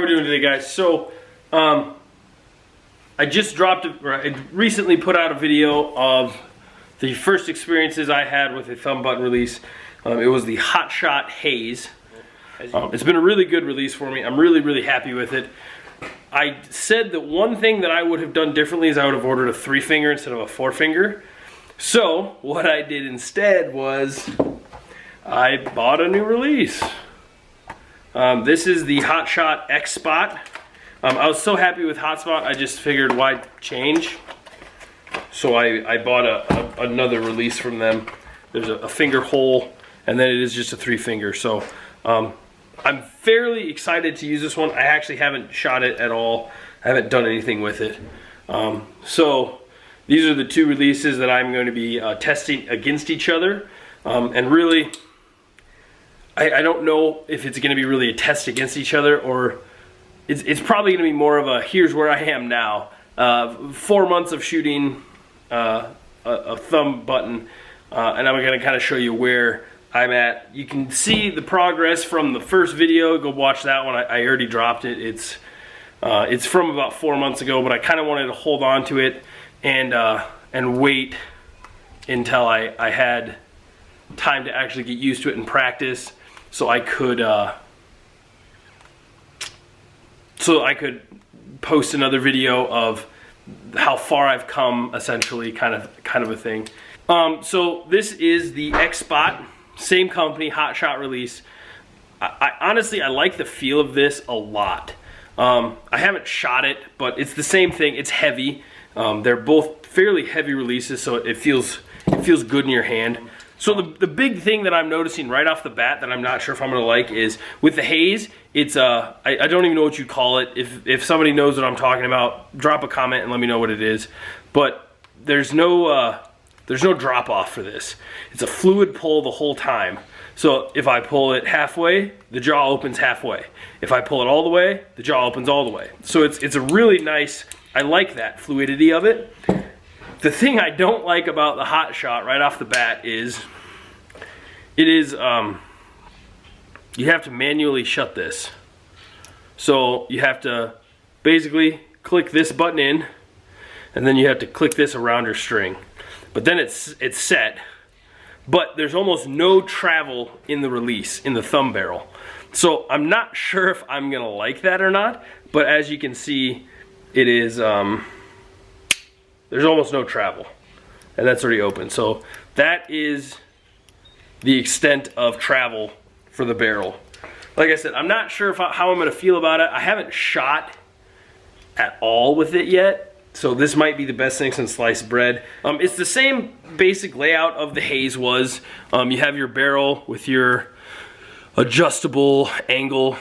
How we doing today, guys? So, I just dropped, I recently put out a video of the first experiences I had with a thumb button release. It was the Hot Shot Haze. It's been a really good release for me. I'm really happy with it. I said that one thing that I would have done differently is I would have ordered a 3-finger instead of a 4-finger. So, what I did instead was I bought a new release. This is the Hot Shot X Spot. I was so happy with Hot Spot, I just figured why change. So I bought another release from them. There's a finger hole, and then it is just a 3-finger. So I'm fairly excited to use this one. I actually haven't shot it at all. I haven't done anything with it. So these are the two releases that I'm going to be testing against each other. And really, I don't know if it's going to be really a test against each other, or it's probably going to be more of a here's where I am now. 4 months of shooting a thumb button, and I'm going to kind of show you where I'm at. You can see the progress from the first video. Go watch that one. I already dropped it. It's from about 4 months ago, but I kind of wanted to hold on to it and wait until I had time to actually get used to it and practice, so I could post another video of how far I've come, essentially, kind of a thing. So this is the X Spot, same company, Hot Shot release. I honestly, I like the feel of this a lot. I haven't shot it, but it's the same thing. It's heavy. They're both fairly heavy releases, so it feels good in your hand. So the big thing that I'm noticing right off the bat that I'm not sure if I'm gonna like is with the Haze, it's I don't even know what you call it. If somebody knows what I'm talking about, drop a comment and let me know what it is. But there's no drop off for this. It's a fluid pull the whole time. So if I pull it halfway, the jaw opens halfway. If I pull it all the way, the jaw opens all the way. So it's a really nice, I like that fluidity of it. The thing I don't like about the Hot Shot right off the bat is you have to manually shut this. So you have to basically click this button in, and then you have to click this around your string. But then it's set, but there's almost no travel in the release, in the thumb barrel. So I'm not sure if I'm gonna like that or not, but as you can see, it is, there's almost no travel, and that's already open. So that is the extent of travel for the barrel. Like I said, I'm not sure how I'm gonna feel about it. I haven't shot at all with it yet, so this might be the best thing since sliced bread. It's the same basic layout of the Haze was. You have your barrel with your adjustable angle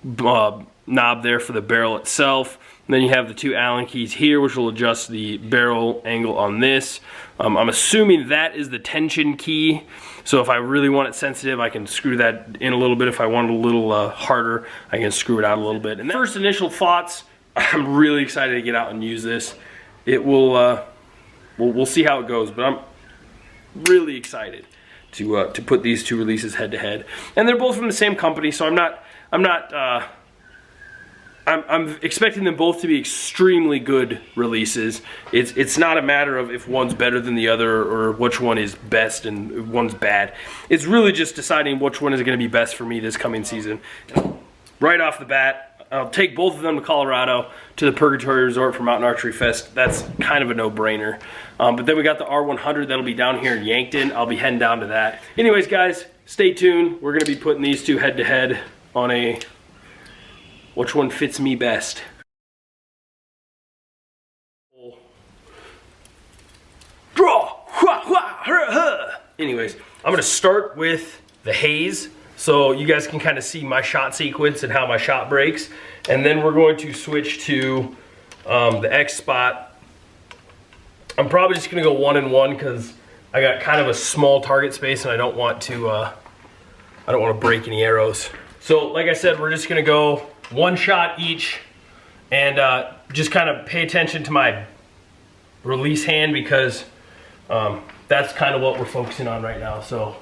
knob there for the barrel itself. And then you have the 2 Allen keys here, which will adjust the barrel angle on this. I'm assuming that is the tension key. So if I really want it sensitive, I can screw that in a little bit. If I want it a little harder, I can screw it out a little bit. And first initial thoughts, I'm really excited to get out and use this. It will, we'll see how it goes, but I'm really excited to put these two releases head to head. And they're both from the same company, so I'm expecting them both to be extremely good releases. It's not a matter of if one's better than the other or which one is best and one's bad. It's really just deciding which one is going to be best for me this coming season. Right off the bat, I'll take both of them to Colorado to the Purgatory Resort for Mountain Archery Fest. That's kind of a no-brainer. But then we got the R100 that'll be down here in Yankton. I'll be heading down to that. Anyways, guys, stay tuned. We're going to be putting these two head to head on a which one fits me best. Draw! Anyways, I'm gonna start with the Haze so you guys can kind of see my shot sequence and how my shot breaks. And then we're going to switch to the X Spot. I'm probably just gonna go 1 and 1 because I got kind of a small target space and I don't want to break any arrows. So like I said, we're just gonna go 1 shot each, and just kind of pay attention to my release hand because that's kind of what we're focusing on right now. So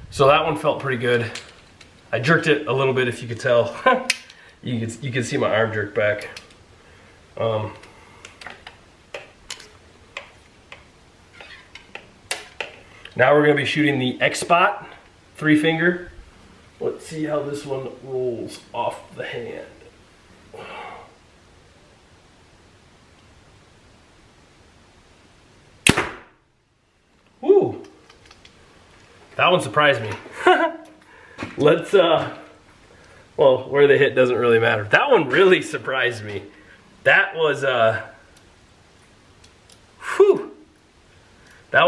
So that one felt pretty good. I jerked it a little bit, if you could tell. you can see my arm jerk back. Now we're going to be shooting the X-Spot 3-finger. Let's see how this one rolls off the hand. Woo! That one surprised me. Let's, well, where they hit doesn't really matter. That one really surprised me. That was, whew. That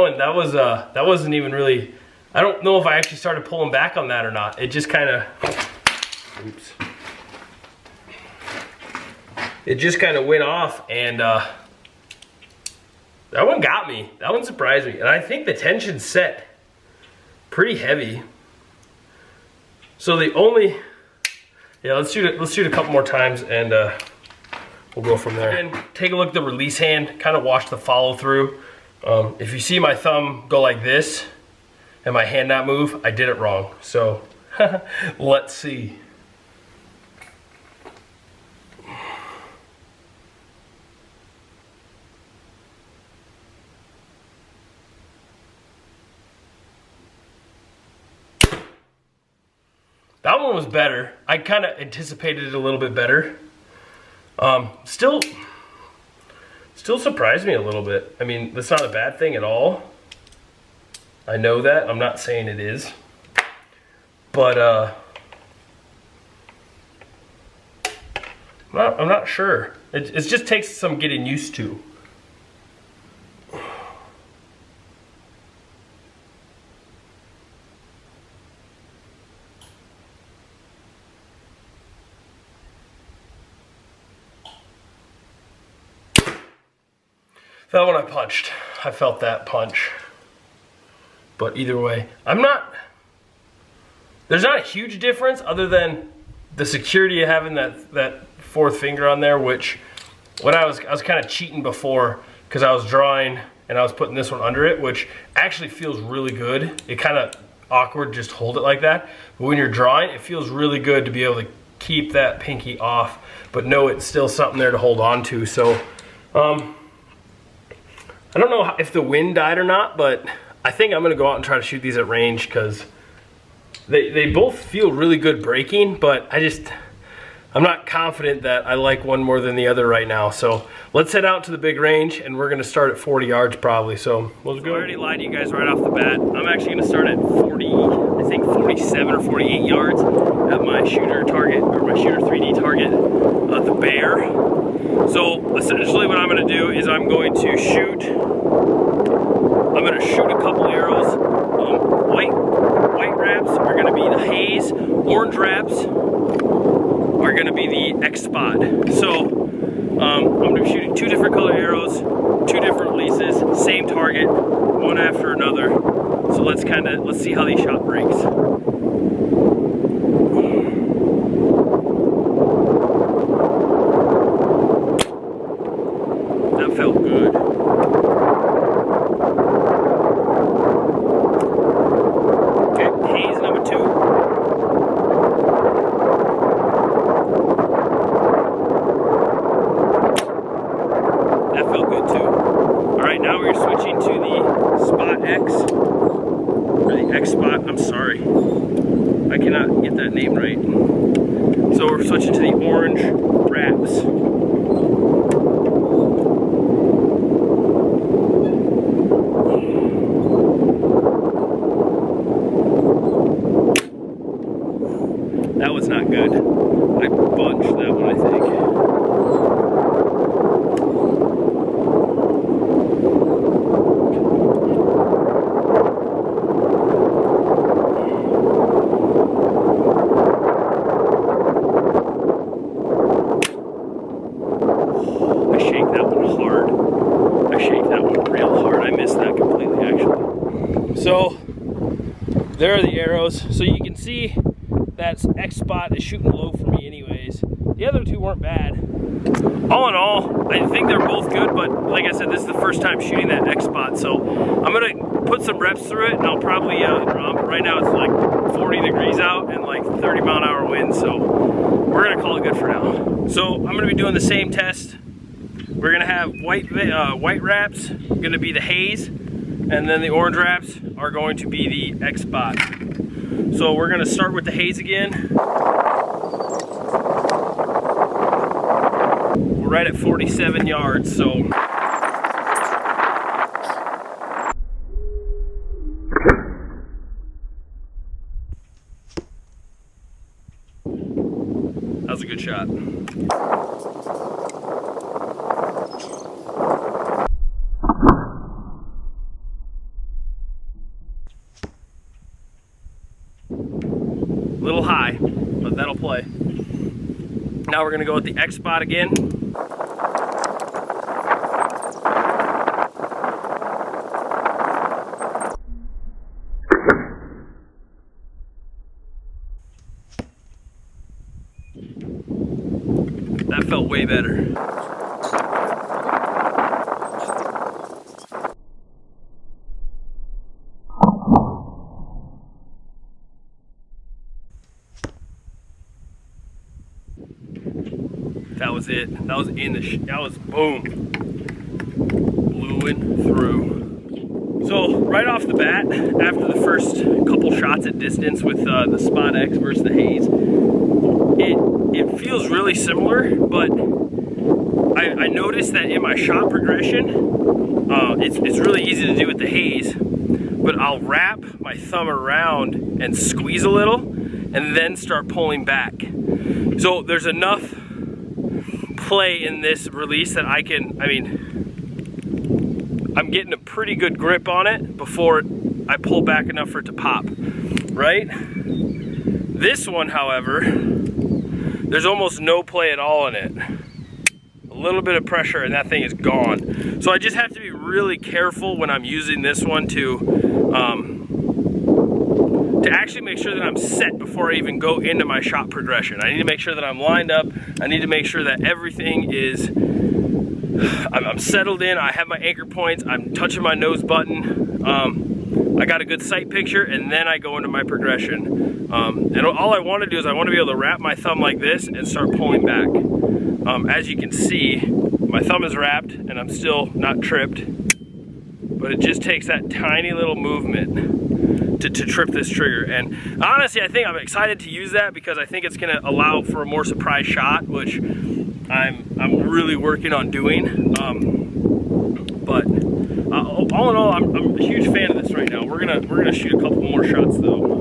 wasn't even really, I don't know if I actually started pulling back on that or not. It just kind of, oops. It just kind of went off, and that one got me. That one surprised me. And I think the tension set pretty heavy. So the only, yeah, let's shoot a couple more times, and we'll go from there. And take a look at the release hand, kind of watch the follow through. If you see my thumb go like this and my hand not move, I did it wrong. So let's see. That one was better. I kind of anticipated it a little bit better. Still surprised me a little bit. I mean, that's not a bad thing at all. I know that. I'm not saying it is. But I'm not sure. It just takes some getting used to. That one I punched. I felt that punch. But either way, there's not a huge difference other than the security of having that fourth finger on there, which when I was kind of cheating before because I was drawing and I was putting this one under it, which actually feels really good. It kind of awkward just hold it like that. But when you're drawing, it feels really good to be able to keep that pinky off, but know it's still something there to hold on to. So, I don't know if the wind died or not, but I think I'm going to go out and try to shoot these at range because they both feel really good breaking, but I'm not confident that I like one more than the other right now. So let's head out to the big range, and we're going to start at 40 yards probably. So let's go. I already lied to you guys right off the bat. I'm actually going to start at 40, I think 47 or 48 yards at my shooter target, or my shooter 3D target, the bear. So essentially what I'm going to do is I'm going to shoot a couple arrows. White wraps are going to be the haze. Orange wraps are going to be the X-Spot. So I'm going to be shooting 2 different color arrows, 2 different releases, same target, one after another. So let's see how these shot breaks. That felt good. Okay, haze number 2. That felt good too. Alright, now we're switching to the Spot X. Or the X-Spot, I'm sorry. I cannot get that name right. So we're switching to the orange wraps. That was not good. I bunched that one, I think. I shake that one hard. I shake that one real hard. I missed that completely, actually. So, there are the arrows. So you can see that X-Spot is shooting low for me anyways. hays. The other two weren't bad. All in all, I think they're both good, but like I said, this is the first time shooting that X spot, so I'm gonna put some reps through it, and I'll probably right now it's like 40 degrees out and like 30-mile-an-hour winds, so we're gonna call it good for now. So I'm gonna be doing the same test. We're gonna have white wraps, gonna be the hays, and then the orange wraps are going to be the X spot. So we're gonna start with the hays again. We're right at 47 yards, so. That was a good shot. A little high, but that'll play. Now we're gonna go with the X spot again. That felt way better. That was it. That was in the that was boom. Blew it through. So right off the bat, after the first couple shots at distance with the Spot X versus the hays, it feels really similar, but I noticed that in my shot progression, it's really easy to do with the hays, but I'll wrap my thumb around and squeeze a little, and then start pulling back. So there's enough play in this release that I'm getting a pretty good grip on it before I pull back enough for it to pop, right? This one, however, there's almost no play at all in it. A little bit of pressure and that thing is gone. So I just have to be really careful when I'm using this one to actually make sure that I'm set before I even go into my shot progression. I need to make sure that I'm lined up. I need to make sure that everything is, I'm settled in, I have my anchor points, I'm touching my nose button, I got a good sight picture, and then I go into my progression. And all I want to do is I want to be able to wrap my thumb like this and start pulling back. As you can see, my thumb is wrapped and I'm still not tripped, but it just takes that tiny little movement to trip this trigger. And honestly, I think I'm excited to use that because I think it's going to allow for a more surprise shot, which I'm really working on doing. But all in all, I'm a huge fan of this right now. We're gonna shoot a couple more shots though.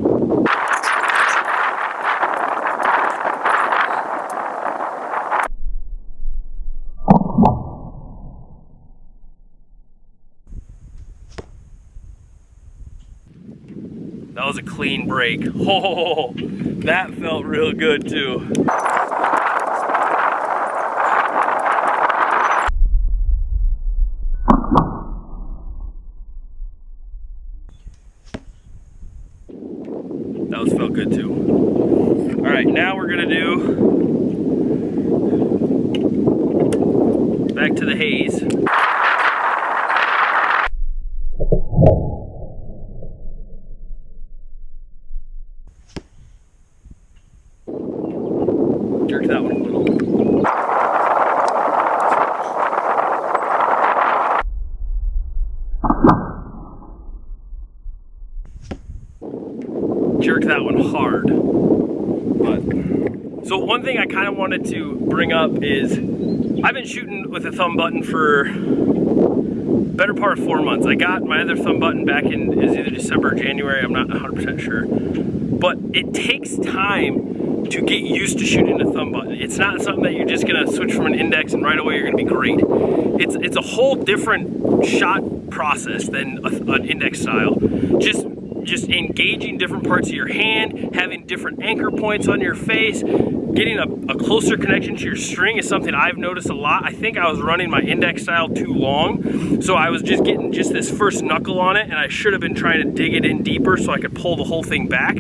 That was a clean break. Oh, that felt real good too. That was felt good too. All right, now we're gonna do back to the hays. Jerk that one a little. Jerk that one hard. But so one thing I kind of wanted to bring up is I've been shooting with a thumb button for better part of 4 months. I got my other thumb button back in either December or January, I'm not 100% sure. But it takes time to get used to shooting a thumb button. It's not something that you're just gonna switch from an index and right away you're gonna be great. It's a whole different shot process than an index style. Just engaging different parts of your hand, having different anchor points on your face, getting a closer connection to your string is something I've noticed a lot. I think I was running my index style too long, so I was just getting just this first knuckle on it, and I should have been trying to dig it in deeper so I could pull the whole thing back.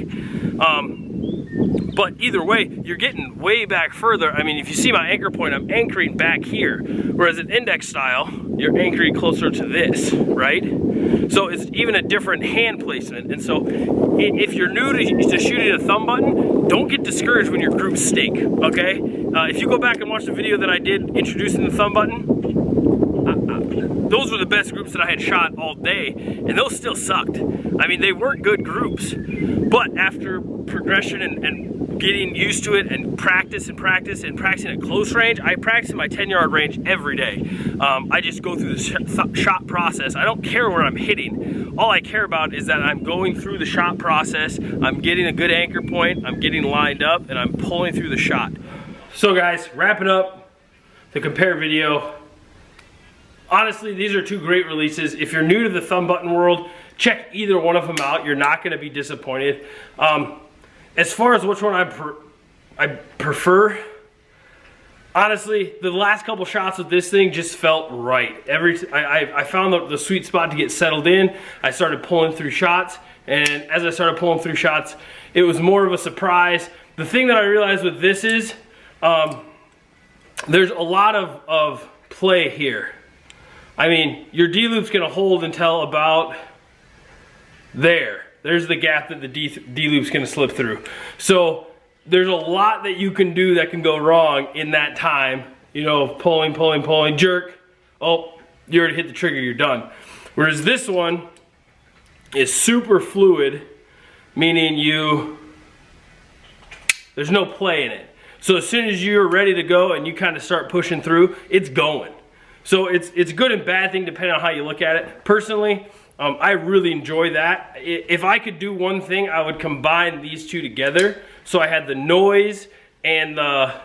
But either way, you're getting way back further. I mean, if you see my anchor point, I'm anchoring back here. Whereas an index style, you're anchoring closer to this, right? So it's even a different hand placement. And so if you're new to shooting a thumb button, don't get discouraged when your groups stink, okay? If you go back and watch the video that I did introducing the thumb button, those were the best groups that I had shot all day, and those still sucked. I mean, they weren't good groups, but after progression and getting used to it and practicing at close range, I practice in my 10-yard range every day. I just go through the shot process. I don't care where I'm hitting. All I care about is that I'm going through the shot process, I'm getting a good anchor point, I'm getting lined up, and I'm pulling through the shot. So guys, wrapping up the compare video. Honestly, these are two great releases. If you're new to the thumb button world, check either one of them out. You're not going to be disappointed. As far as which one I prefer, honestly, the last couple shots with this thing just felt right. I found the sweet spot to get settled in. I started pulling through shots, and as I started pulling through shots, it was more of a surprise. The thing that I realized with this is there's a lot of play here. I mean, your D-loop's gonna hold until about there. There's the gap that the D-loop's gonna slip through. So there's a lot that you can do that can go wrong in that time. You know, pulling, jerk. Oh, you already hit the trigger, you're done. Whereas this one is super fluid, meaning there's no play in it. So as soon as you're ready to go and you kind of start pushing through, it's going. So it's a good and bad thing depending on how you look at it. Personally, I really enjoy that. If I could do one thing, I would combine these two together. So I had the noise and the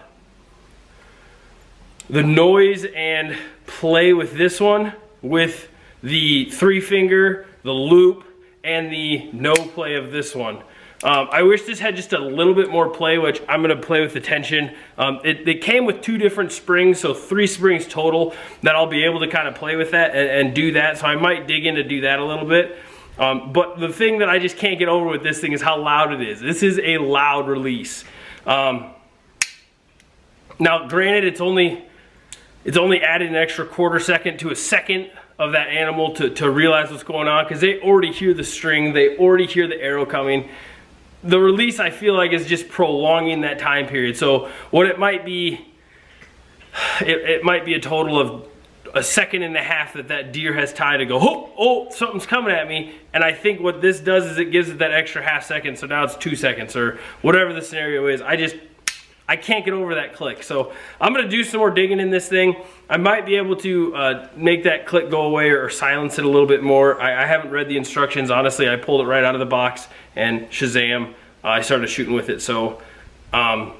noise and play with this one, with the 3-finger, the loop, and the no play of this one. I wish this had just a little bit more play, which I'm gonna play with the tension. It came with 2 different springs, so 3 springs total, that I'll be able to kind of play with that and do that. So I might dig in to do that a little bit. But the thing that I just can't get over with this thing is how loud it is. This is a loud release. Now, granted, it's only added an extra 1/4 second to a second of that animal to realize what's going on, because they already hear the string, they already hear the arrow coming. The release, I feel like, is just prolonging that time period. So what it might be, it might be a total of 1.5 seconds that deer has time to go, oh, something's coming at me. And I think what this does is it gives it that extra 1/2 second, so now it's 2 seconds or whatever the scenario is. I can't get over that click. So I'm gonna do some more digging in this thing. I might be able to make that click go away or silence it a little bit more. I haven't read the instructions, honestly. I pulled it right out of the box and Shazam, I started shooting with it. So I'm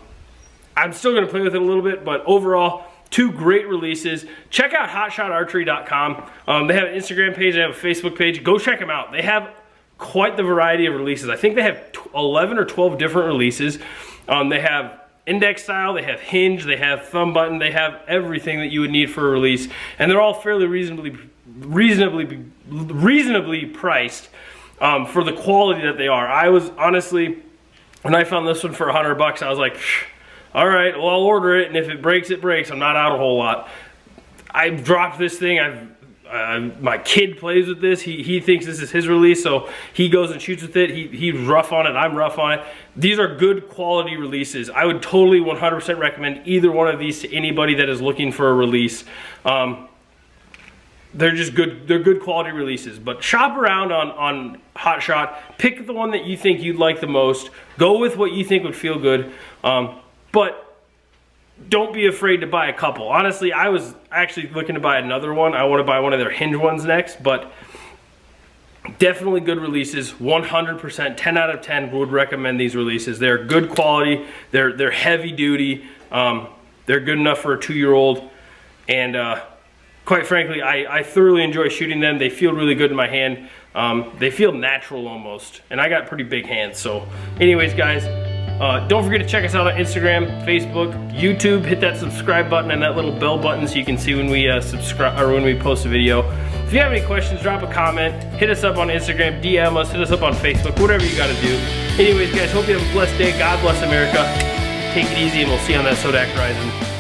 still gonna play with it a little bit, but overall, 2 great releases. Check out hotshotarchery.com. They have an Instagram page, they have a Facebook page. Go check them out. They have quite the variety of releases. I think they have 11 or 12 different releases. They have index style, they have hinge, they have thumb button, they have everything that you would need for a release, and they're all fairly reasonably priced for the quality that they are. I was honestly, when I found this one for $100, I was like, all right, well, I'll order it, and if it breaks, it breaks. I'm not out a whole lot. I've dropped this thing. My kid plays with this. He thinks this is his release, so he goes and shoots with it. He's rough on it, I'm rough on it. These are good quality releases. I would totally 100% recommend either one of these to anybody that is looking for a release. They're just good, they're good quality releases. But shop around on Hot Shot, pick the one that you think you'd like the most, go with what you think would feel good, but don't be afraid to buy a couple. Honestly, I was actually looking to buy another one. I want to buy one of their hinge ones next, but definitely good releases. 100%, 10 out of 10 would recommend these releases. They're good quality, they're heavy duty, they're good enough for a 2-year-old, and quite frankly, I thoroughly enjoy shooting them. They feel really good in my hand. They feel natural almost, and I got pretty big hands. So anyways, guys, don't forget to check us out on Instagram, Facebook, YouTube. Hit that subscribe button and that little bell button so you can see when we subscribe or when we post a video. If you have any questions, drop a comment, hit us up on Instagram, DM us, hit us up on Facebook, whatever you gotta do. Anyways, guys, hope you have a blessed day. God bless America. Take it easy, and we'll see you on that Sodak Horizon.